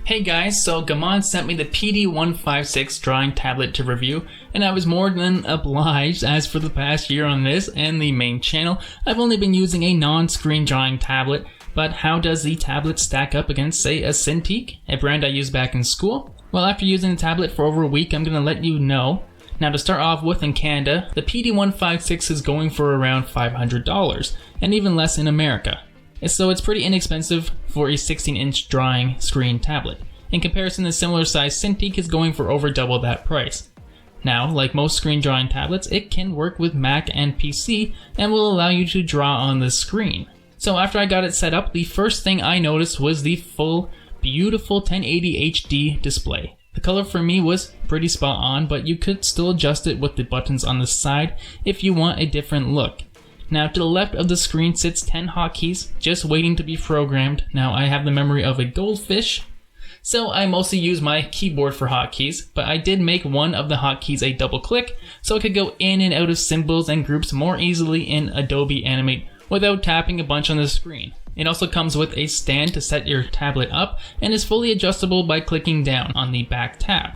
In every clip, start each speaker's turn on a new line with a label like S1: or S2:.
S1: Hey guys, so GAOMON sent me the PD1560 drawing tablet to review, and I was more than obliged, as for the past year on this and the main channel, I've only been using a non-screen drawing tablet. But how does the tablet stack up against, say, a Cintiq, a brand I used back in school? Well, after using the tablet for over a week, I'm going to let you know. Now to start off with, in Canada, the PD1560 is going for around $500, and even less in America. So it's pretty inexpensive for a 16-inch drawing screen tablet. In comparison, the similar size Cintiq is going for over double that price. Now, like most screen drawing tablets, it can work with Mac and PC and will allow you to draw on the screen. So after I got it set up, the first thing I noticed was the full, beautiful 1080 HD display. The color for me was pretty spot on, but you could still adjust it with the buttons on the side if you want a different look. Now to the left of the screen sits 10 hotkeys just waiting to be programmed. Now I have the memory of a goldfish, so I mostly use my keyboard for hotkeys, but I did make one of the hotkeys a double click so I could go in and out of symbols and groups more easily in Adobe Animate without tapping a bunch on the screen. It also comes with a stand to set your tablet up and is fully adjustable by clicking down on the back tab.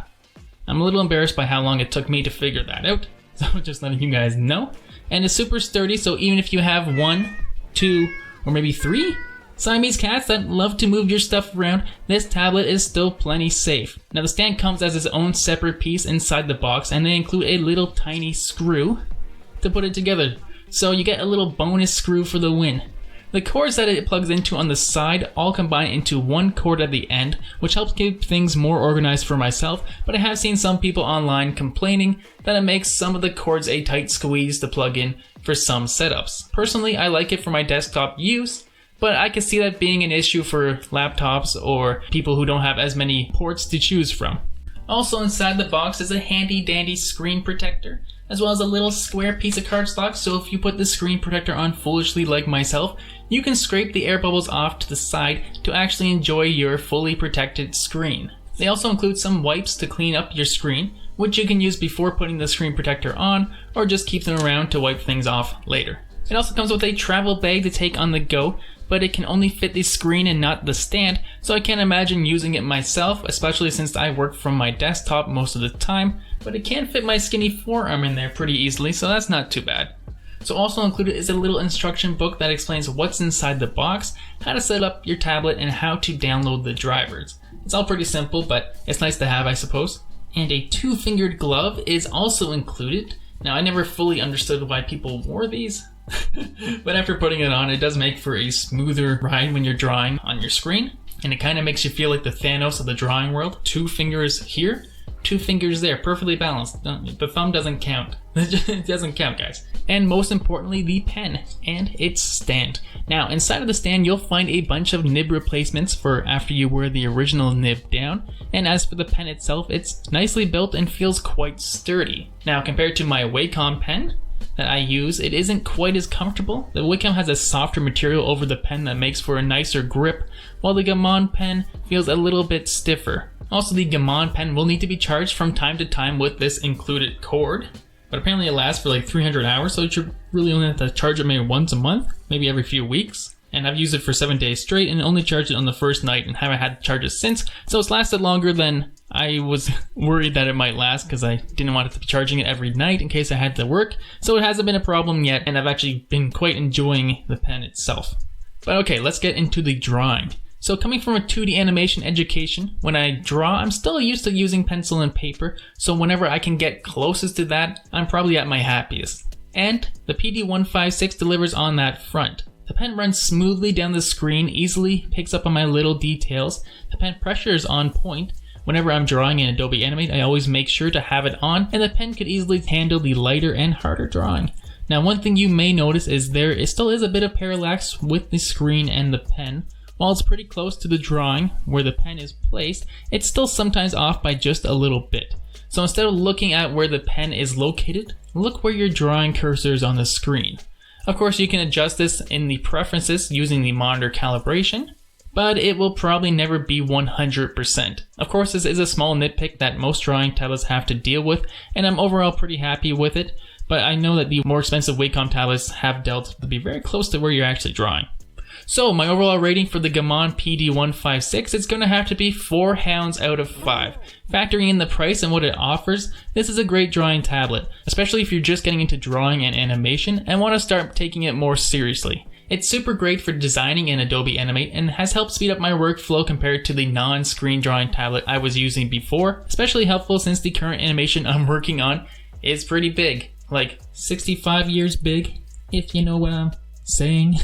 S1: I'm a little embarrassed by how long it took me to figure that out, so just letting you guys know. And it's super sturdy, so even if you have 1, 2, or maybe 3 Siamese cats that love to move your stuff around, this tablet is still plenty safe. Now the stand comes as its own separate piece inside the box, and they include a little tiny screw to put it together. So you get a little bonus screw for the win. The cords that it plugs into on the side all combine into one cord at the end, which helps keep things more organized for myself, but I have seen some people online complaining that it makes some of the cords a tight squeeze to plug in for some setups. Personally, I like it for my desktop use, but I can see that being an issue for laptops or people who don't have as many ports to choose from. Also inside the box is a handy dandy screen protector, as well as a little square piece of cardstock, so if you put the screen protector on foolishly like myself, you can scrape the air bubbles off to the side to actually enjoy your fully protected screen. They also include some wipes to clean up your screen, which you can use before putting the screen protector on, or just keep them around to wipe things off later. It also comes with a travel bag to take on the go, but it can only fit the screen and not the stand, so I can't imagine using it myself, especially since I work from my desktop most of the time, but it can fit my skinny forearm in there pretty easily, so that's not too bad. So also included is a little instruction book that explains what's inside the box, how to set up your tablet, and how to download the drivers. It's all pretty simple, but it's nice to have, I suppose. And a 2-fingered glove is also included. Now I never fully understood why people wore these, but after putting it on, it does make for a smoother ride when you're drawing on your screen, and it kind of makes you feel like the Thanos of the drawing world. 2 fingers here, 2 fingers there, perfectly balanced. The thumb doesn't count. It doesn't count, guys. And most importantly, the pen and its stand. Now, inside of the stand, you'll find a bunch of nib replacements for after you wear the original nib down. And as for the pen itself, it's nicely built and feels quite sturdy. Now, compared to my Wacom pen that I use, it isn't quite as comfortable. The Wacom has a softer material over the pen that makes for a nicer grip, while the GAOMON pen feels a little bit stiffer. Also, the GAOMON pen will need to be charged from time to time with this included cord, but apparently it lasts for like 300 hours, so you should really only have to charge it maybe once a month, maybe every few weeks. And I've used it for 7 days straight and only charged it on the first night and haven't had to charge it since, so it's lasted longer than I was worried that it might last, because I didn't want it to be charging it every night in case I had to work. So it hasn't been a problem yet, and I've actually been quite enjoying the pen itself. But okay, let's get into the drawing. So coming from a 2D animation education, when I draw, I'm still used to using pencil and paper, so whenever I can get closest to that, I'm probably at my happiest. And the PD1560 delivers on that front. The pen runs smoothly down the screen, easily picks up on my little details. The pen pressure is on point. Whenever I'm drawing in Adobe Animate, I always make sure to have it on, and the pen could easily handle the lighter and harder drawing. Now, one thing you may notice is there still is a bit of parallax with the screen and the pen. While it's pretty close to the drawing where the pen is placed, it's still sometimes off by just a little bit. So instead of looking at where the pen is located, look where your drawing cursor is on the screen. Of course, you can adjust this in the preferences using the monitor calibration, but it will probably never be 100%. Of course, this is a small nitpick that most drawing tablets have to deal with, and I'm overall pretty happy with it, but I know that the more expensive Wacom tablets have dealt to be very close to where you're actually drawing. So my overall rating for the GAOMON PD1560 is going to have to be 4 hounds out of 5. Factoring in the price and what it offers, this is a great drawing tablet, especially if you're just getting into drawing and animation and want to start taking it more seriously. It's super great for designing in Adobe Animate and has helped speed up my workflow compared to the non-screen drawing tablet I was using before, especially helpful since the current animation I'm working on is pretty big, like 65 years big, if you know what I'm saying.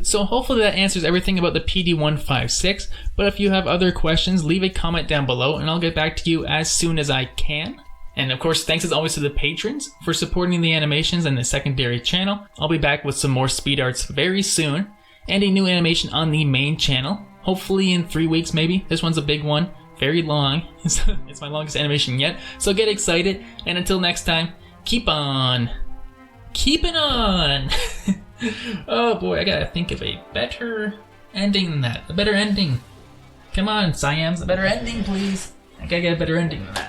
S1: So hopefully that answers everything about the PD1560, but if you have other questions, leave a comment down below and I'll get back to you as soon as I can. And of course, thanks as always to the patrons for supporting the animations and the secondary channel. I'll be back with some more speed arts very soon, and a new animation on the main channel, hopefully in 3 weeks maybe. This one's a big one, very long. It's my longest animation yet, so get excited, and until next time, keep on keeping on. Oh boy, I gotta think of a better ending than that. A better ending. Come on, Siams, a better ending, please. I gotta get a better ending than that.